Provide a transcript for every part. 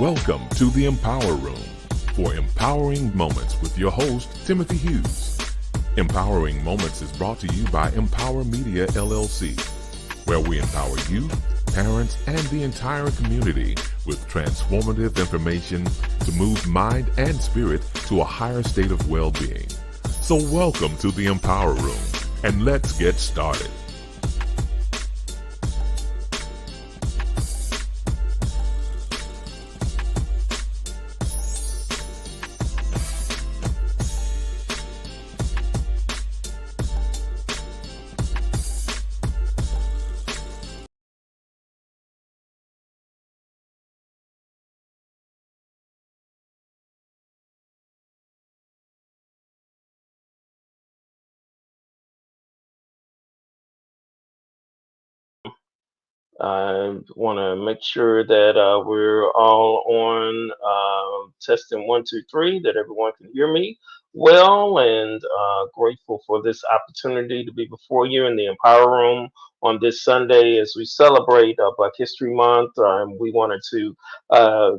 Welcome to the Empower Room for Empowering Moments with your host, Timothy Hughes. Empowering Moments is brought to you by Empower Media LLC, where we empower you, parents, and the entire community with transformative information to move mind and spirit to a higher state of well-being. So welcome to the Empower Room, and let's get started. I want to make sure that we're all on testing one, two, three, that everyone can hear me well, and grateful for this opportunity to be before you in the Empower Room on this Sunday as we celebrate Black History Month. We wanted uh,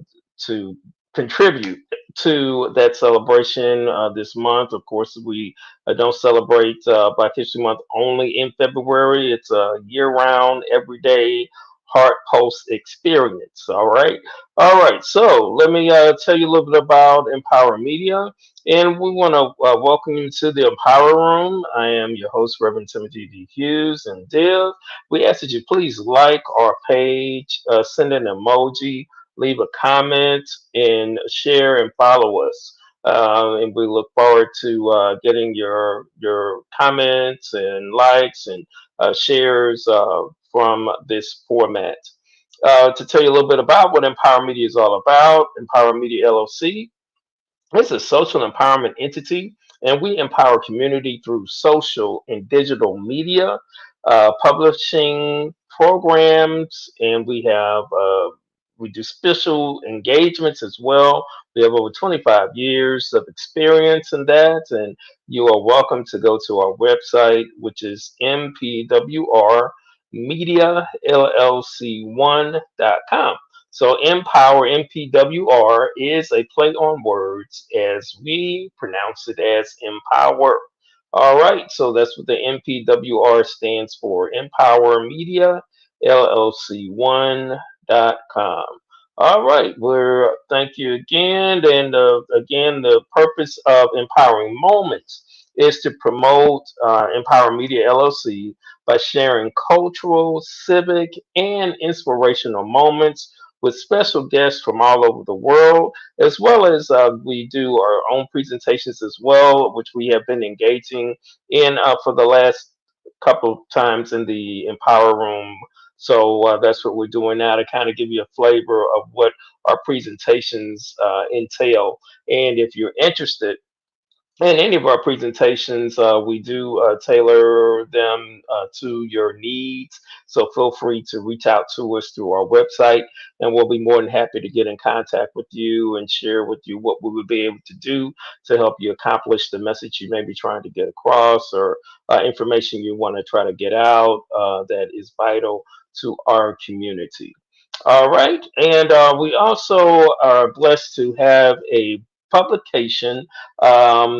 to contribute to that celebration this month. Of course, we don't celebrate Black History Month only in February. It's a year-round, everyday heart pulse experience. All right. So let me tell you a little bit about Empower Media, and we want to welcome you to the Empower Room. I am your host, Reverend Timothy D. Hughes, and Div. We ask that you please like our page, send an emoji, leave a comment, and share and follow us. And we look forward to getting your comments and likes and shares from this format. To tell you a little bit about what Empower Media is all about, Empower Media LLC is a social empowerment entity, and we empower community through social and digital media, publishing programs, and we do special engagements as well. We have over 25 years of experience in that, and you are welcome to go to our website, which is MPWR Media LLC1.com. So Empower MPWR is a play on words as we pronounce it as empower. All right, so that's what the MPWR stands for. Empower Media LLC1.com. All right, we're thank you again. And again, the purpose of Empowering Moments is to promote Empower Media LLC by sharing cultural, civic, and inspirational moments with special guests from all over the world, as well as we do our own presentations as well, which we have been engaging in for the last couple of times in the Empower Room. So that's what we're doing now to kind of give you a flavor of what our presentations entail. And if you're interested, in any of our presentations, we do tailor them to your needs. So feel free to reach out to us through our website, and we'll be more than happy to get in contact with you and share with you what we would be able to do to help you accomplish the message you may be trying to get across, or information you want to try to get out that is vital to our community. All right, and we also are blessed to have a publication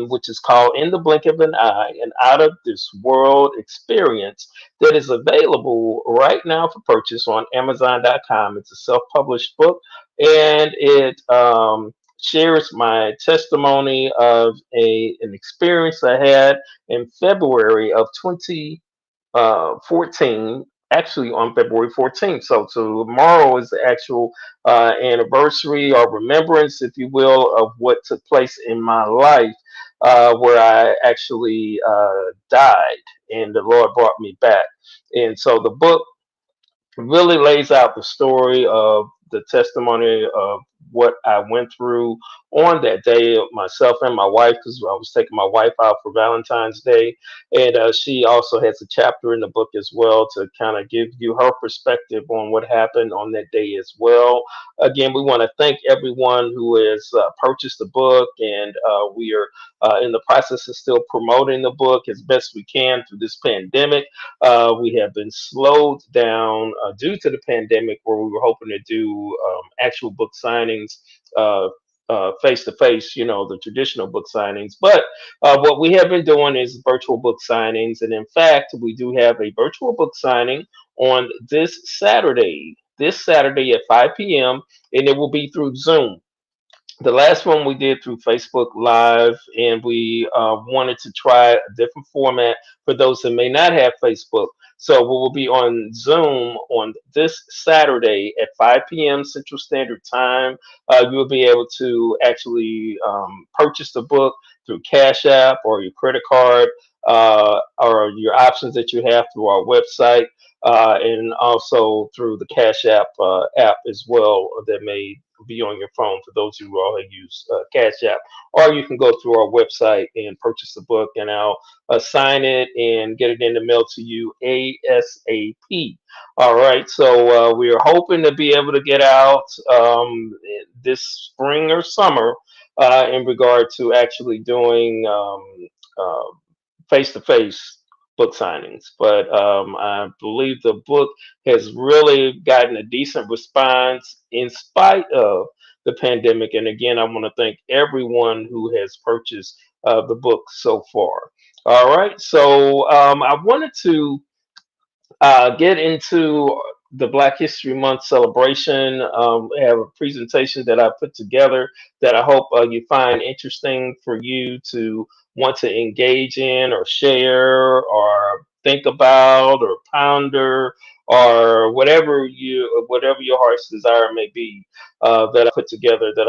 which is called In the Blink of an Eye, an out of this world experience that is available right now for purchase on Amazon.com. It's a self published book, and it shares my testimony of an experience I had in February of 2014, actually on February 14th. So tomorrow is the actual anniversary or remembrance, if you will, of what took place in my life, where I actually died and the Lord brought me back. And so the book really lays out the story of the testimony of what I went through on that day, myself and my wife, because I was taking my wife out for Valentine's Day. And she also has a chapter in the book as well to kind of give you her perspective on what happened on that day as well. Again, we want to thank everyone who has purchased the book, and we are in the process of still promoting the book as best we can through this pandemic. We have been slowed down due to the pandemic, where we were hoping to do actual book signings. Uh, Face to face, the traditional book signings. But what we have been doing is virtual book signings. And in fact, we do have a virtual book signing on this Saturday at 5 p.m., and it will be through Zoom. The last one we did through Facebook Live, and we wanted to try a different format for those that may not have Facebook. So we will be on Zoom on this Saturday at 5 p.m. Central Standard Time. You'll be able to actually purchase the book through Cash App or your credit card, or your options that you have through our website, and also through the Cash App as well, that may be on your phone for those who all use Cash App. Or you can go through our website and purchase the book, and I'll sign it and get it in the mail to you ASAP. All right, so we are hoping to be able to get out this spring or summer in regard to actually doing face to face book signings. But I believe the book has really gotten a decent response in spite of the pandemic. And again, I want to thank everyone who has purchased the book so far. All right, so I wanted to get into the Black History Month celebration. I have a presentation that I put together that I hope you find interesting for you to want to engage in or share or think about or ponder or whatever your heart's desire may be, that I put together, that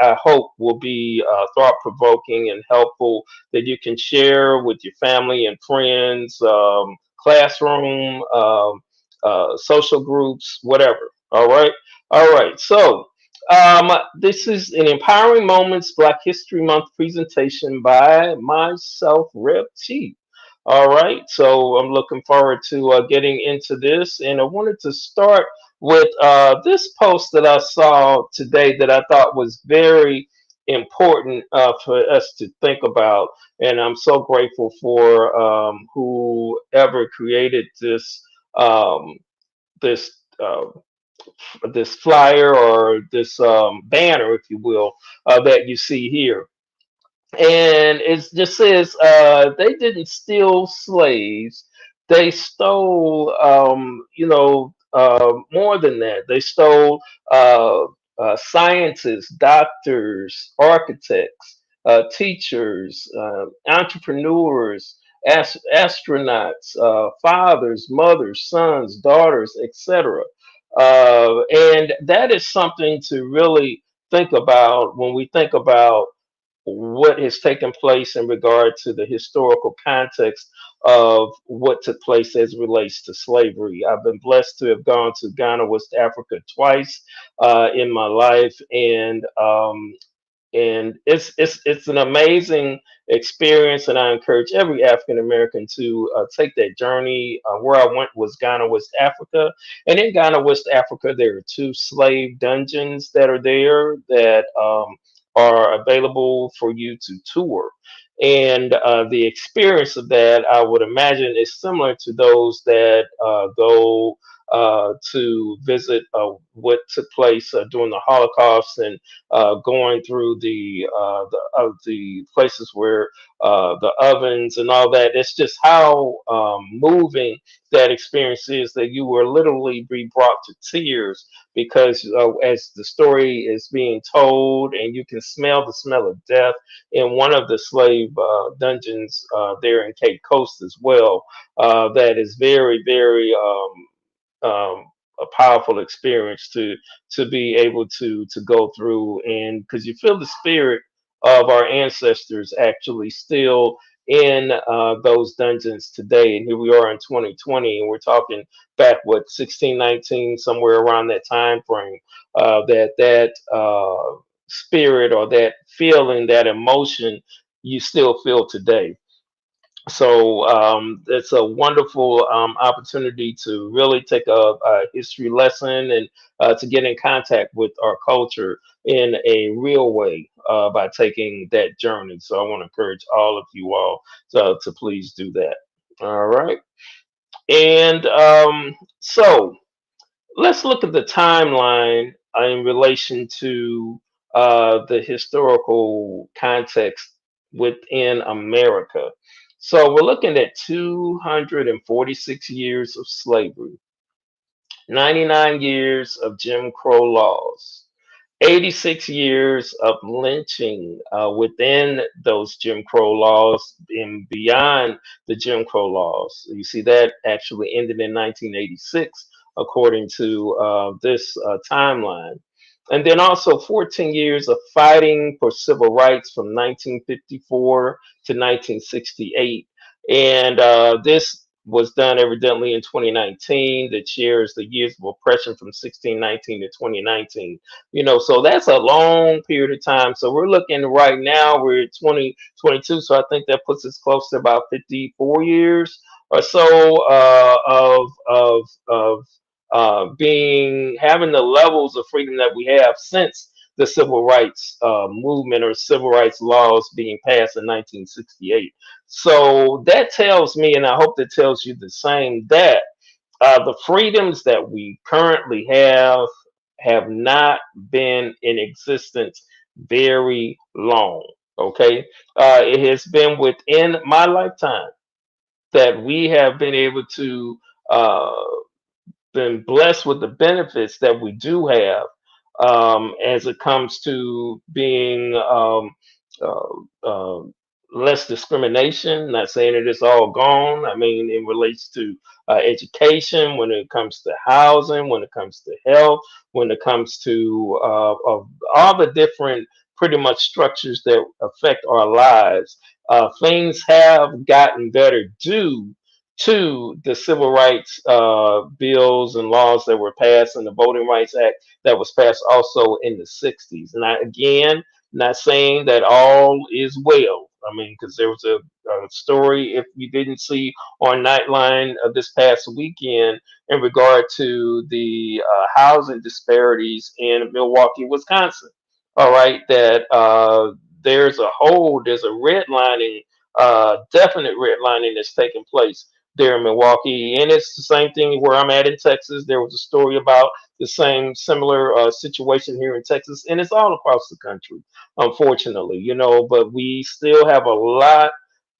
I hope will be thought provoking and helpful, that you can share with your family and friends, classroom, social groups, whatever. All right. All right. So this is an Empowering Moments Black History Month presentation by myself, Rev T. All right. So I'm looking forward to getting into this. And I wanted to start with this post that I saw today that I thought was very important for us to think about. And I'm so grateful for whoever created um, this uh, this flyer, or this banner, if you will, that you see here. And it just says they didn't steal slaves; they stole, more than that. They stole scientists, doctors, architects, teachers, entrepreneurs, astronauts, fathers, mothers, sons, daughters, etc. And that is something to really think about when we think about what has taken place in regard to the historical context of what took place as it relates to slavery. I've been blessed to have gone to Ghana, West Africa twice in my life, and it's an amazing experience, and I encourage every African American to take that journey. Where I went was Ghana, West Africa, and in Ghana, West Africa, there are two slave dungeons that are there that are available for you to tour. And the experience of that, I would imagine, is similar to those that go to visit what took place during the Holocaust, and going through the places where the ovens and all that. It's just how moving that experience is, that you will literally be brought to tears, because as the story is being told, and you can smell the smell of death in one of the slave dungeons there in Cape Coast as well. That is very, very a powerful experience to be able to go through, and because you feel the spirit of our ancestors actually still in those dungeons today. And here we are in 2020, and we're talking back, what, 1619, somewhere around that time frame. That spirit, or that feeling, that emotion, you still feel today. So it's a wonderful opportunity to really take a history lesson, and to get in contact with our culture in a real way by taking that journey. So I want to encourage all of you all to please do that. All right. And so let's look at the timeline in relation to the historical context within America. So we're looking at 246 years of slavery, 99 years of Jim Crow laws, 86 years of lynching within those Jim Crow laws and beyond the Jim Crow laws. You see, that actually ended in 1986, according to this timeline. And then also 14 years of fighting for civil rights from 1954 to 1968. And this was done evidently in 2019, that shares the years of oppression from 1619 to 2019. So that's a long period of time. So we're looking right now, we're at 2022. So I think that puts us close to about 54 years or so of being having the levels of freedom that we have since the civil rights movement or civil rights laws being passed in 1968. So that tells me, and I hope that tells you the same, that the freedoms that we currently have not been in existence very long. Okay, it has been within my lifetime that we have been able to uh, been blessed with the benefits that we do have as it comes to being less discrimination. Not saying it is all gone. I mean, it relates to education, when it comes to housing, when it comes to health, when it comes to of all the different pretty much structures that affect our lives. Things have gotten better due to the civil rights bills and laws that were passed, and the Voting Rights Act that was passed also in the 60s. And again, not saying that all is well. I mean, because there was a story, if you didn't see on Nightline this past weekend, in regard to the housing disparities in Milwaukee, Wisconsin. All right, that there's a redlining, definite redlining that's taking place there in Milwaukee. And it's the same thing where I'm at in Texas. There was a story about the same similar situation here in Texas, and it's all across the country, unfortunately, but we still have a lot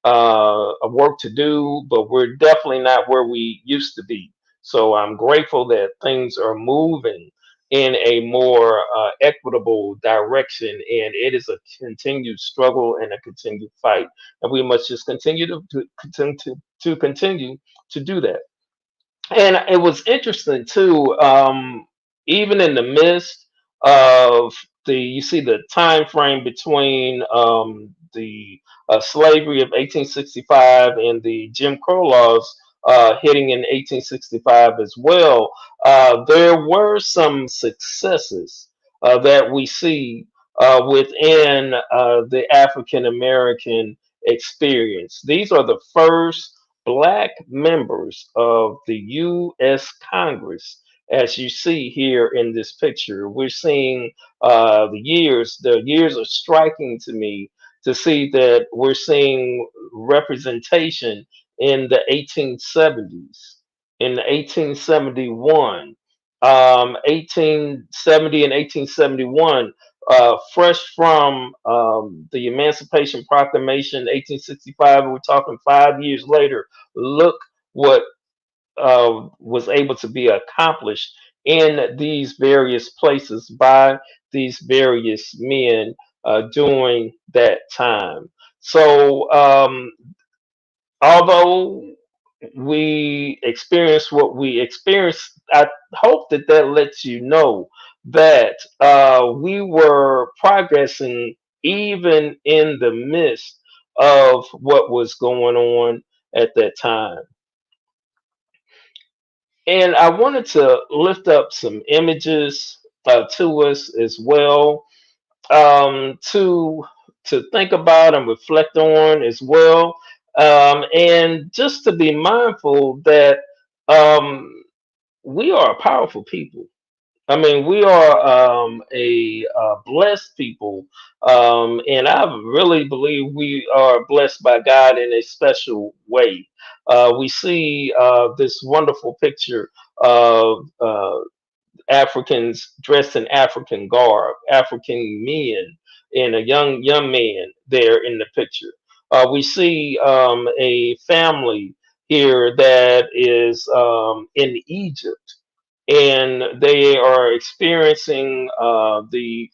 of work to do, but we're definitely not where we used to be. So I'm grateful that things are moving in a more equitable direction, and it is a continued struggle and a continued fight, and we must just continue to continue to do that. And it was interesting too, even in the midst of you see the time frame between the slavery of 1865 and the Jim Crow laws hitting in 1865 as well. There were some successes that we see within the African American experience. These are the first black members of the U.S. Congress. As you see here in this picture, we're seeing the years are striking to me to see that we're seeing representation in the 1870s, in 1871, 1870 and 1871, fresh from the Emancipation Proclamation, 1865. We're talking 5 years later. Look what was able to be accomplished in these various places by these various men during that time. So, although we experience what we experience, I hope that that lets you know that we were progressing even in the midst of what was going on at that time. And I wanted to lift up some images to us as well, to think about and reflect on as well, and just to be mindful that um, we are a powerful people. I mean, we are a blessed people, and I really believe we are blessed by God in a special way. We see this wonderful picture of Africans dressed in African garb, African men, and a young man there in the picture. We see a family here that is in Egypt, and they are experiencing the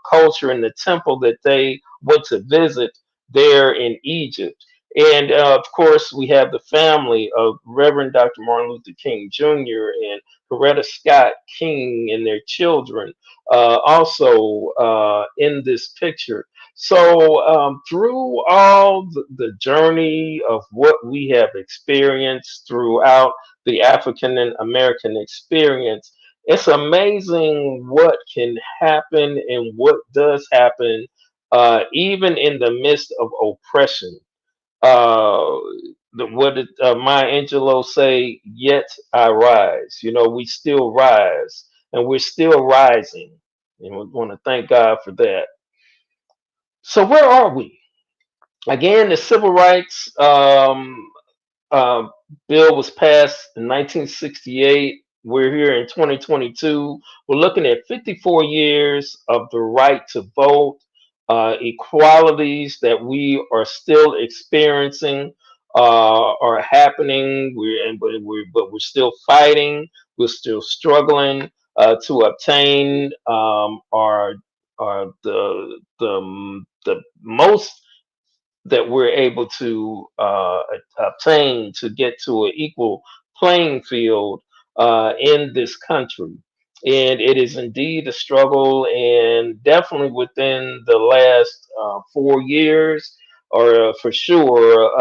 culture in the temple that they went to visit there in Egypt. And of course, we have the family of Reverend Dr. Martin Luther King Jr. and Coretta Scott King and their children also in this picture. So, through all the journey of what we have experienced throughout the African and American experience, it's amazing what can happen and what does happen, even in the midst of oppression. Uh, what did Maya Angelou say? Yet I rise. You know, we still rise, and we're still rising, and we want to thank God for that. So, where are we? Again, the civil rights uh, bill was passed in 1968. We're here in 2022. We're looking at 54 years of the right to vote, equalities that we are still experiencing are happening. But we're still fighting. We're still struggling to obtain our the most that we're able to obtain to get to an equal playing field in this country. And it is indeed a struggle, and definitely within the last 4 years, or for sure,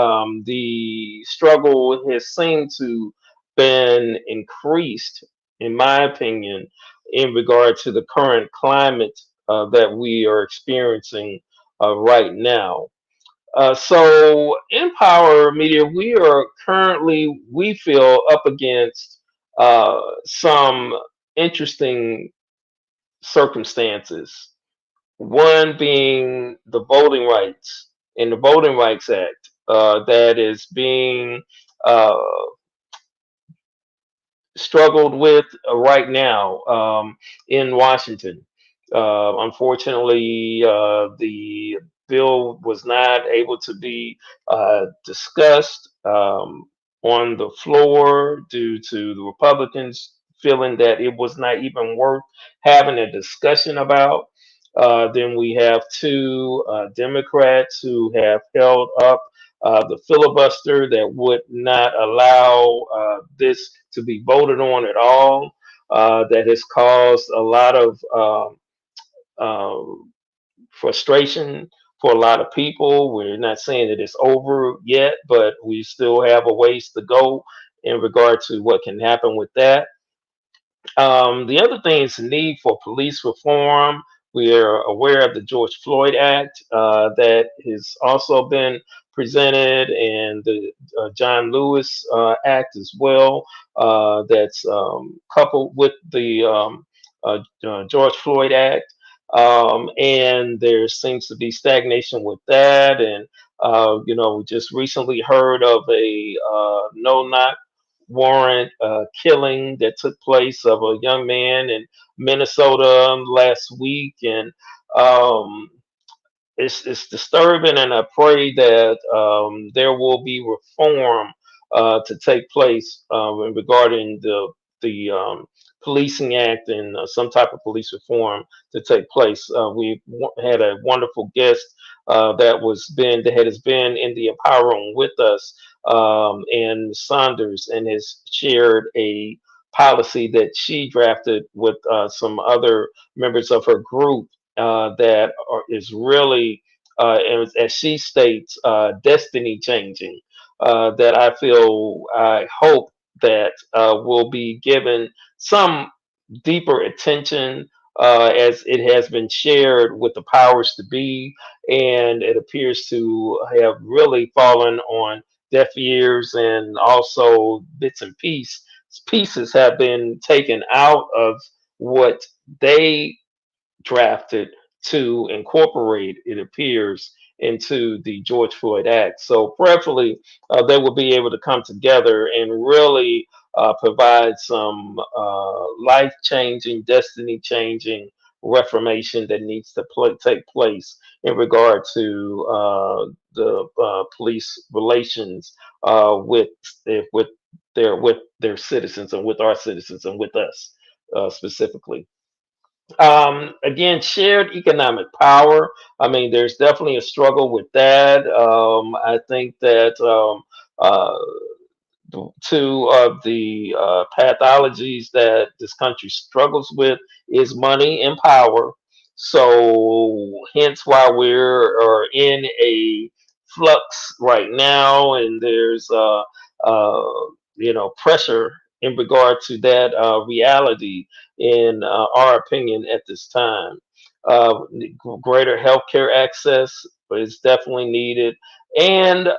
the struggle has seemed to been increased, in my opinion, in regard to the current climate that we are experiencing right now. So in Power Media, we are currently, we feel, up against some interesting circumstances. One being the Voting Rights and the Voting Rights Act that is being uh, struggled with right now in Washington. Unfortunately, the bill was not able to be discussed on the floor due to the Republicans feeling that it was not even worth having a discussion about. Then we have two Democrats who have held up the filibuster that would not allow this to be voted on at all. That has caused a lot of frustration for a lot of people. We're not saying that it's over yet, but we still have a ways to go in regard to what can happen with that. The other thing is the need for police reform. We are aware of the George Floyd Act that has also been presented, and the John Lewis Act as well, that's coupled with the George Floyd Act. And there seems to be stagnation with that. And, we just recently heard of a no knock warrant killing that took place of a young man in Minnesota last week, and um, it's disturbing. And I pray that there will be reform to take place regarding the policing act and some type of police reform to take place. We had a wonderful guest that has been in the Empower Room with us, and Saunders, and has shared a policy that she drafted with some other members of her group is really, as she states, destiny changing. That I hope that will be given some deeper attention as it has been shared with the powers to be, and it appears to have really fallen on deaf ears, and also bits and pieces have been taken out of what they drafted to incorporate, it appears, into the George Floyd Act. So prayerfully, they will be able to come together and really provide some life changing, destiny changing reformation that needs to take place in regard to the police relations with with their citizens and with our citizens and with us specifically. Again, shared economic power. I mean, there's definitely a struggle with that. I think that uh, two of the pathologies that this country struggles with is money and power. So, hence why we're are in a flux right now, and there's uh, pressure in regard to that reality, in our opinion, at this time. Uh, Greater healthcare access is definitely needed, and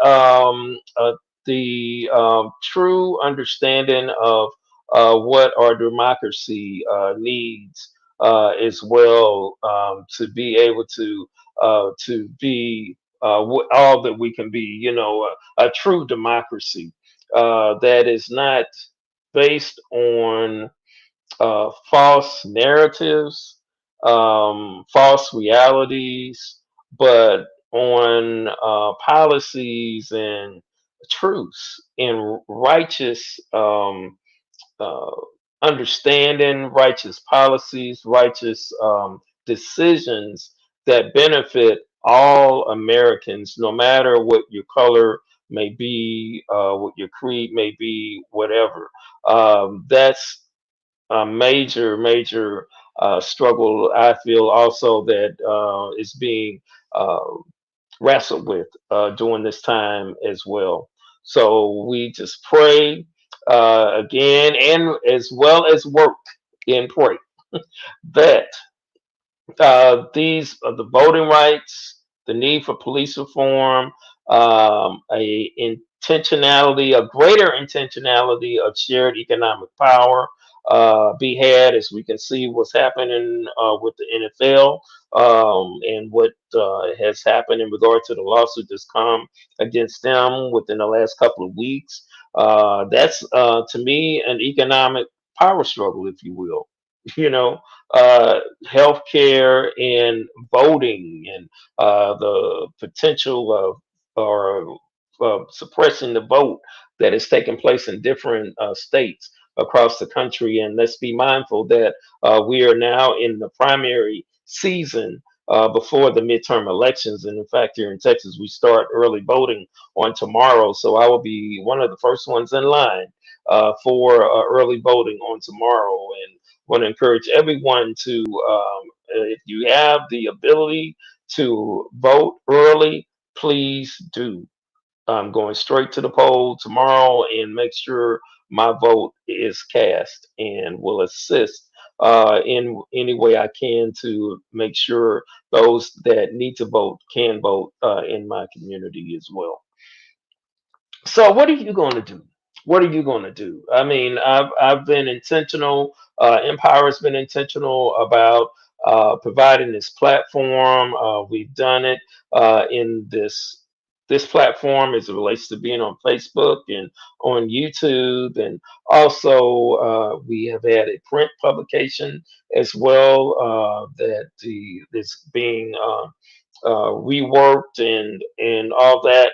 the true understanding of what our democracy needs as well, to be able to be all that we can be. A true democracy that is not based on false narratives, false realities, but on policies and truths and righteous uh, understanding, righteous policies, righteous decisions that benefit all Americans, no matter what your color may be, what your creed may be, whatever. That's a major struggle. I feel also that is being uh, wrestled with during this time as well. So we just pray again, and as well as work and pray that these the voting rights, the need for police reform, a intentionality, a greater intentionality of shared economic power be had, as we can see what's happening with the NFL, and what has happened in regard to the lawsuit that's come against them within the last couple of weeks. That's to me an economic power struggle, if you will. You know, healthcare and voting, and the potential of or suppressing the vote that is taking place in different states across the country. And let's be mindful that we are now in the primary season before the midterm elections. And in fact, here in Texas, we start early voting on tomorrow. So I will be one of the first ones in line for early voting on tomorrow. And want to encourage everyone to, if you have the ability to vote early, please do. I'm going straight to the poll tomorrow and make sure my vote is cast, and will assist in any way I can to make sure those that need to vote can vote in my community as well. So what are you going to do? What are you going to do? I mean, I've been intentional. Empower has been intentional about providing this platform. We've done it in this platform as it relates to being on Facebook and on YouTube, and also we have had a print publication as well that is being reworked and all that.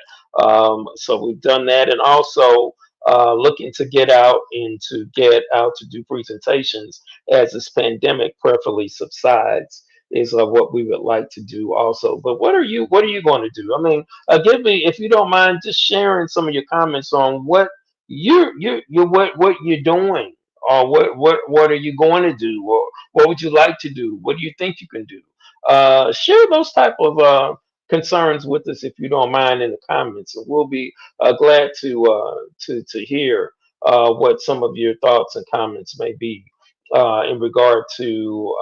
So we've done that, and also looking to get out to do presentations as this pandemic prayerfully subsides is what we would like to do also. But what are you going to do? I mean, give me, if you don't mind, just sharing some of your comments on what what you're doing, or what are you going to do, or what would you like to do? What do you think you can do? Share those type of concerns with us, if you don't mind, in the comments, and we'll be glad to hear what some of your thoughts and comments may be in regard to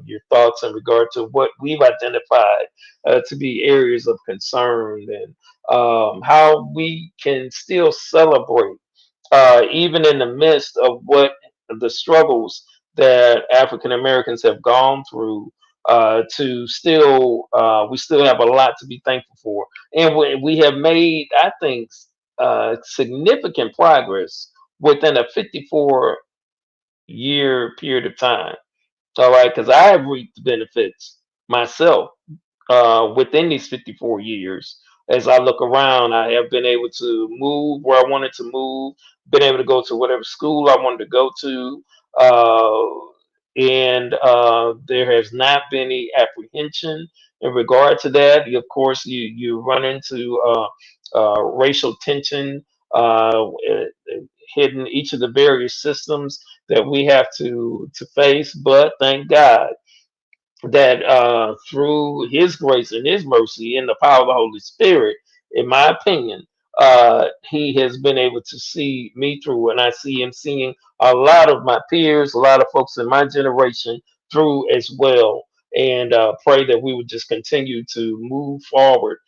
your thoughts in regard to what we've identified to be areas of concern, and how we can still celebrate even in the midst of what the struggles that African Americans have gone through, to still, we still have a lot to be thankful for, and we have made, I think, significant progress within a 54-year period of time. All right, because I have reaped the benefits myself within these 54 years. As I look around, I have been able to move where I wanted to move, been able to go to whatever school I wanted to go to, and there has not been any apprehension in regard to that. Of course, you run into racial tension hidden each of the various systems that we have to face, but thank God that through his grace and his mercy and the power of the Holy Spirit, in my opinion, he has been able to see me through, and I see him seeing a lot of my peers, a lot of folks in my generation through as well. And pray that we would just continue to move forward,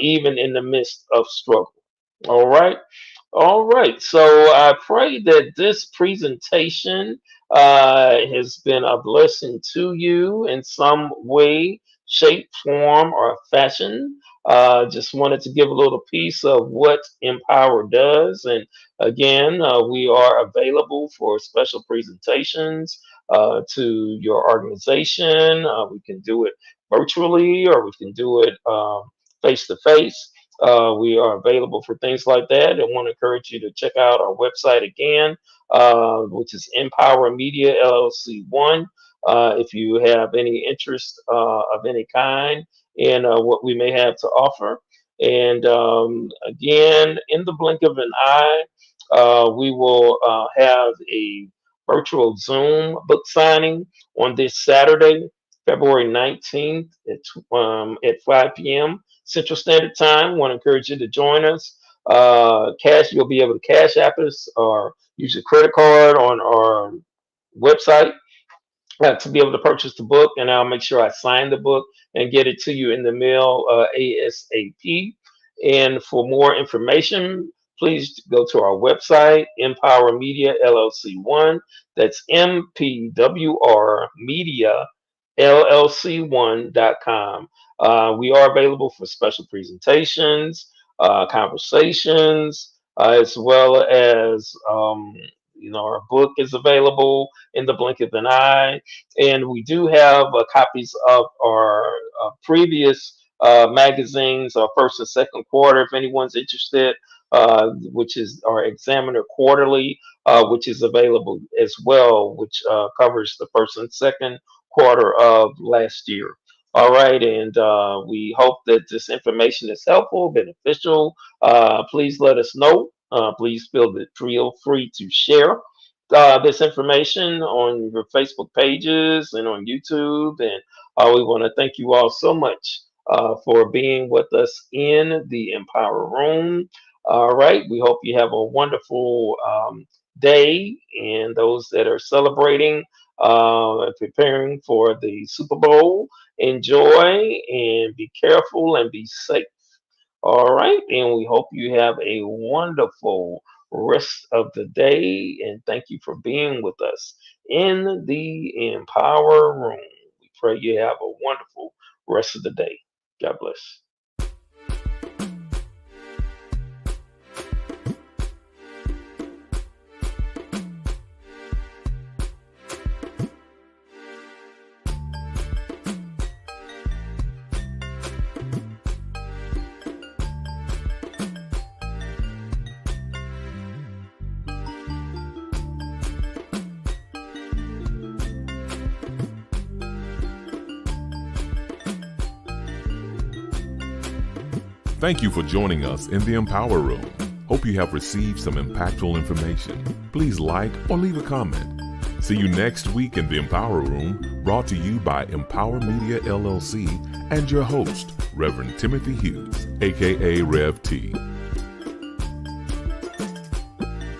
even in the midst of struggle. All right. All right. So I pray that this presentation has been a blessing to you in some way, shape, form, or fashion. Just wanted to give a little piece of what Empower does. And again, we are available for special presentations to your organization. We can do it virtually or we can do it face to face. We are available for things like that. I want to encourage you to check out our website again, which is Empower Media LLC 1. If you have any interest of any kind in what we may have to offer. And again, in the blink of an eye, we will have a virtual Zoom book signing on this Saturday, February 19th at 5 p.m. Central Standard Time. Want to encourage you to join us. You'll be able to cash app us or use your credit card on our website to be able to purchase the book, and I'll make sure I sign the book and get it to you in the mail ASAP. And for more information, please go to our website, Empower Media LLC 1. That's MPWR Media LLC1.com. We are available for special presentations, conversations, as well as our book is available in the blink of an eye, and we do have copies of our previous magazines, our first and second quarter, if anyone's interested, which is our Examiner Quarterly, which is available as well, which covers the first and second quarter of last year. All right, and we hope that this information is helpful, beneficial. Please let us know. Please feel free to share this information on your Facebook pages and on YouTube. And we want to thank you all so much for being with us in the Empower Room. All right, we hope you have a wonderful day, and those that are celebrating preparing for the Super Bowl, enjoy and be careful and be safe. All right, and we hope you have a wonderful rest of the day, and thank you for being with us in the Empower Room. We pray you have a wonderful rest of the day. God bless. Thank you for joining us in the Empower Room. Hope you have received some impactful information. Please like or leave a comment. See you next week in the Empower Room, brought to you by Empower Media LLC and your host, Reverend Timothy Hughes, aka Rev T.